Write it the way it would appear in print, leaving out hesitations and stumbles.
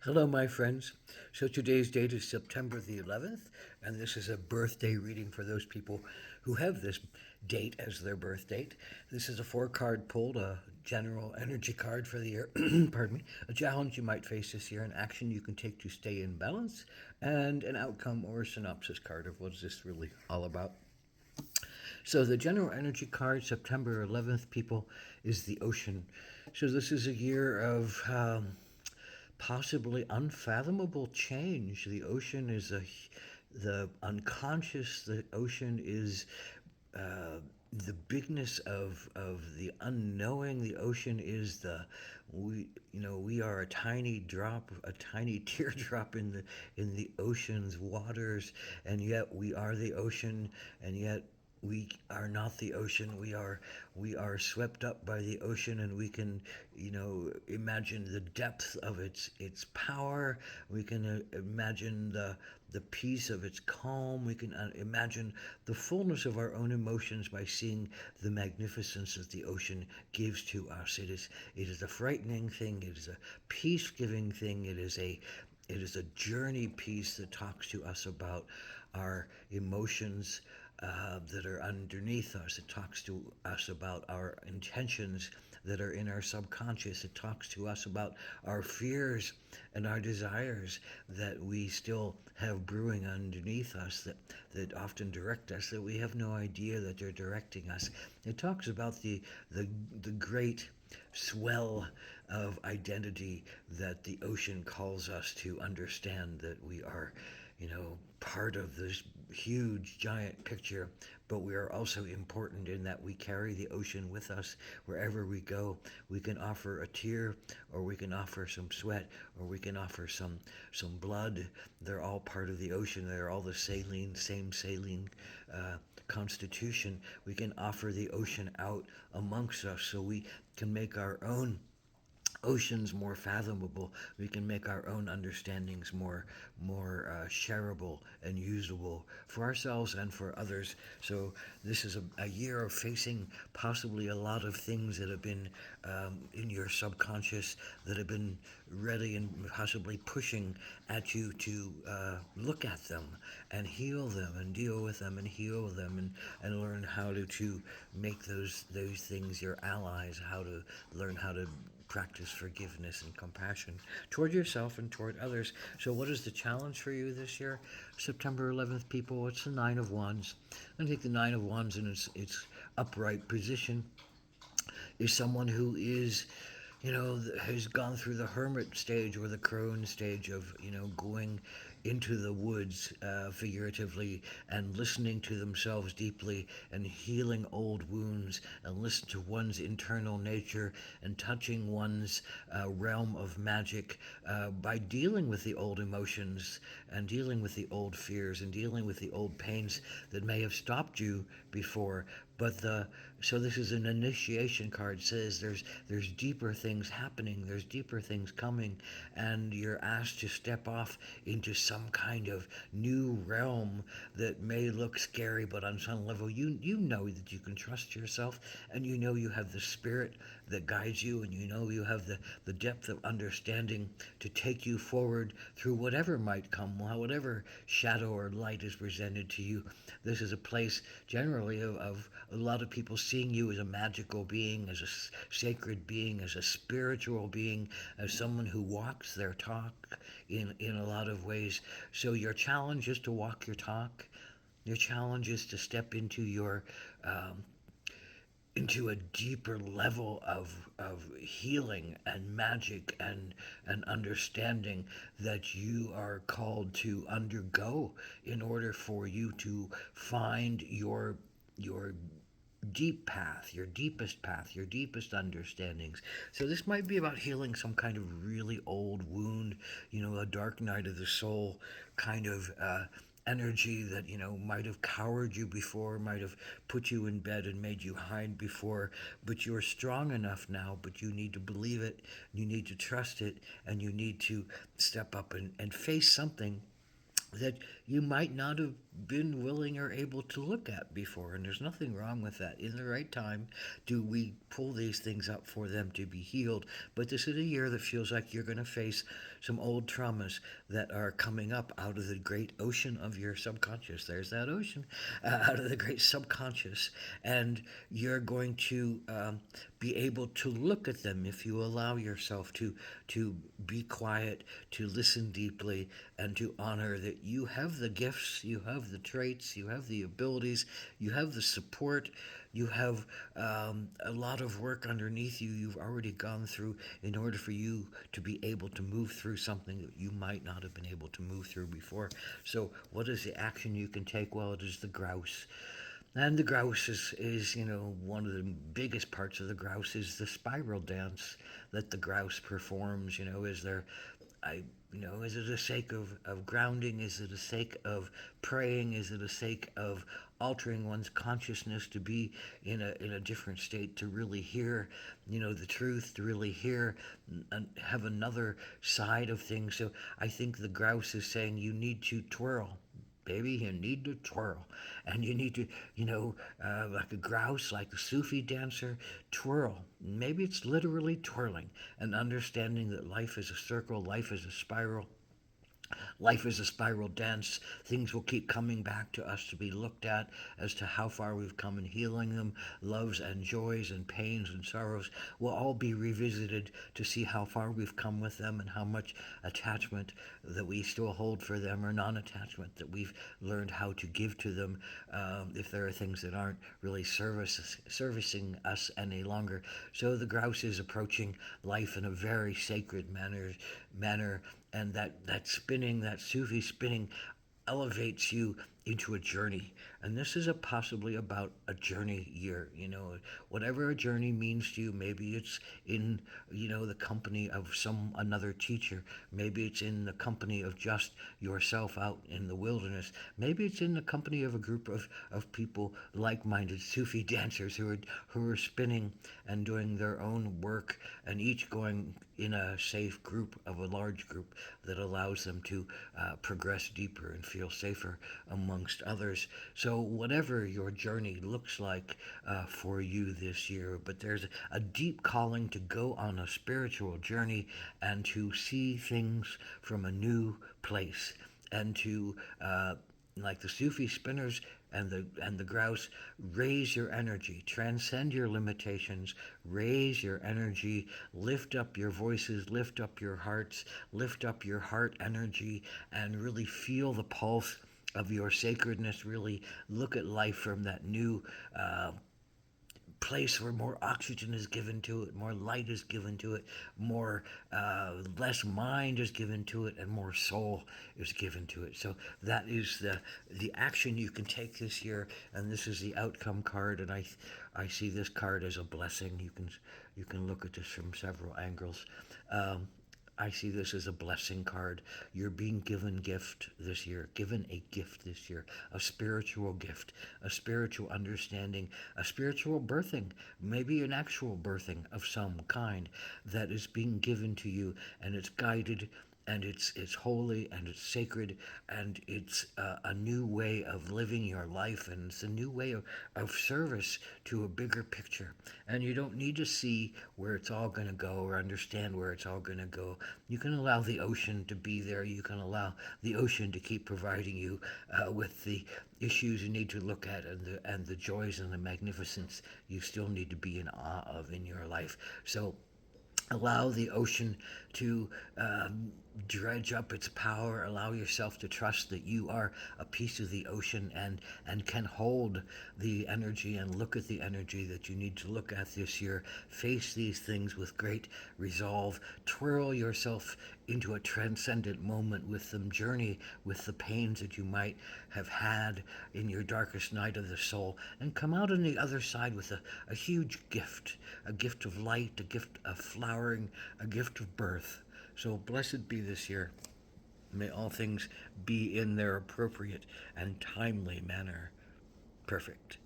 Hello, my friends. So today's date is September the 11th, and this is a birthday reading for those people who have this date as their birth date. This is a four-card pull, a general energy card for the year. Pardon me. A challenge you might face this year, an action you can take to stay in balance, and an outcome or synopsis card of what's this really all about. So the general energy card, September 11th, people, is the ocean. So this is a year of possibly unfathomable change. The ocean is the unconscious. The ocean is the bigness of the unknowing. The ocean is we are a tiny drop, a tiny teardrop in the ocean's waters, and yet we are the ocean, and yet we are not the ocean. We are swept up by the ocean, and we can imagine the depth of its power. We can imagine the peace of its calm. We can imagine the fullness of our own emotions by seeing the magnificence that the ocean gives to us. It is a frightening thing. It is a peace-giving thing. It is a journey piece that talks to us about our emotions that are underneath us. It talks to us about our intentions that are in our subconscious. It talks to us about our fears and our desires that we still have brewing underneath us that often direct us, that we have no idea that they're directing us. It talks about the great swell of identity that the ocean calls us to understand, that we are part of this huge giant picture, but we are also important in that we carry the ocean with us wherever we go. We can offer a tear, or we can offer some sweat, or we can offer some blood. They're all part of the ocean. They're all the same saline constitution. We can offer the ocean out amongst us, so we can make our own oceans more fathomable. We can make our own understandings more shareable and usable for ourselves and for others. So this is a year of facing possibly a lot of things that have been in your subconscious, that have been ready and possibly pushing at you to look at them and heal them and deal with them and heal them, and learn how to make those things your allies, how to learn how to practice forgiveness and compassion toward yourself and toward others. So, what is the challenge for you this year, September 11th, people? It's the Nine of Wands. I think the Nine of Wands in its upright position is someone who is, has gone through the hermit stage or the crone stage of, going into the woods, figuratively, and listening to themselves deeply and healing old wounds, and listen to one's internal nature and touching one's realm of magic by dealing with the old emotions and dealing with the old fears and dealing with the old pains that may have stopped you before. But so this is an initiation card. It says there's deeper things happening, there's deeper things coming, and you're asked to step off into some kind of new realm that may look scary, but on some level you know that you can trust yourself, and you know you have the spirit that guides you, and you know you have the depth of understanding to take you forward through whatever might come, whatever shadow or light is presented to you. This is a place generally of a lot of people seeing you as a magical being, as a sacred being, as a spiritual being, as someone who walks their talk in a lot of ways. So your challenge is to walk your talk. Your challenge is to step um, into a deeper level of healing and magic and understanding that you are called to undergo in order for you to find your deep path, your deepest understandings. So this might be about healing some kind of really old wound, a dark night of the soul kind of energy that might have cowered you before, might have put you in bed and made you hide before, but you're strong enough now. But you need to believe it, you need to trust it, and you need to step up and face something that you might not have been willing or able to look at before. And there's nothing wrong with that. In the right time, do we pull these things up for them to be healed? But this is a year that feels like you're going to face some old traumas that are coming up out of the great ocean of your subconscious. There's that ocean, out of the great subconscious. And you're going to be able to look at them if you allow yourself to be quiet, to listen deeply, and to honor that you have the gifts, you have the traits, you have the abilities, you have the support, you have a lot of work underneath you you've already gone through in order for you to be able to move through something that you might not have been able to move through before. So, what is the action you can take? Well, it is the grouse. And the grouse is, one of the biggest parts of the grouse is the spiral dance that the grouse performs. Is there, is it a sake of grounding? Is it a sake of praying? Is it a sake of altering one's consciousness to be in a different state, to really hear, the truth, to really hear and have another side of things? So I think the grouse is saying you need to twirl. Baby, you need to twirl. And you need to, like a grouse, like a Sufi dancer, twirl. Maybe it's literally twirling and understanding that life is a circle, life is a spiral, life is a spiral dance. Things will keep coming back to us to be looked at as to how far we've come in healing them. Loves and joys and pains and sorrows will all be revisited to see how far we've come with them and how much attachment that we still hold for them, or non attachment that we've learned how to give to them, if there are things that aren't really servicing us any longer. So the grouse is approaching life in a very sacred manner, and that spinning, that Sufi spinning, elevates you into a journey. And this is possibly about a journey year. Whatever a journey means to you. Maybe it's in, the company of another teacher. Maybe it's in the company of just yourself out in the wilderness. Maybe it's in the company of a group of people, like-minded Sufi dancers who are spinning and doing their own work, and each going in a safe group of a large group that allows them to progress deeper and feel safer amongst others. So, whatever your journey looks like for you this year, but there's a deep calling to go on a spiritual journey and to see things from a new place, and to like the Sufi spinners and the grouse, raise your energy, transcend your limitations, raise your energy, lift up your voices, lift up your hearts, lift up your heart energy, and really feel the pulse of your sacredness. Really look at life from that new place where more oxygen is given to it, more light is given to it, more less mind is given to it, and more soul is given to it. So that is the action you can take this year, and this is the outcome card. And I see this card as a blessing. You can look at this from several angles. I see this as a blessing card. You're being given gift this year, given a gift this year, a spiritual gift, a spiritual understanding, a spiritual birthing, maybe an actual birthing of some kind that is being given to you, and it's guided, and it's holy, and it's sacred, and it's a new way of living your life, and it's a new way of service to a bigger picture. And you don't need to see where it's all going to go or understand where it's all going to go. You can allow the ocean to be there. You can allow the ocean to keep providing you with the issues you need to look at, and the joys and the magnificence you still need to be in awe of in your life. So allow the ocean to dredge up its power. Allow yourself to trust that you are a piece of the ocean, and can hold the energy and look at the energy that you need to look at this year. Face these things with great resolve. Twirl yourself into a transcendent moment with them. Journey with the pains that you might have had in your darkest night of the soul, and come out on the other side with a huge gift, a gift of light, a gift of flowering, a gift of birth. So blessed be this year. May all things be in their appropriate and timely manner. Perfect.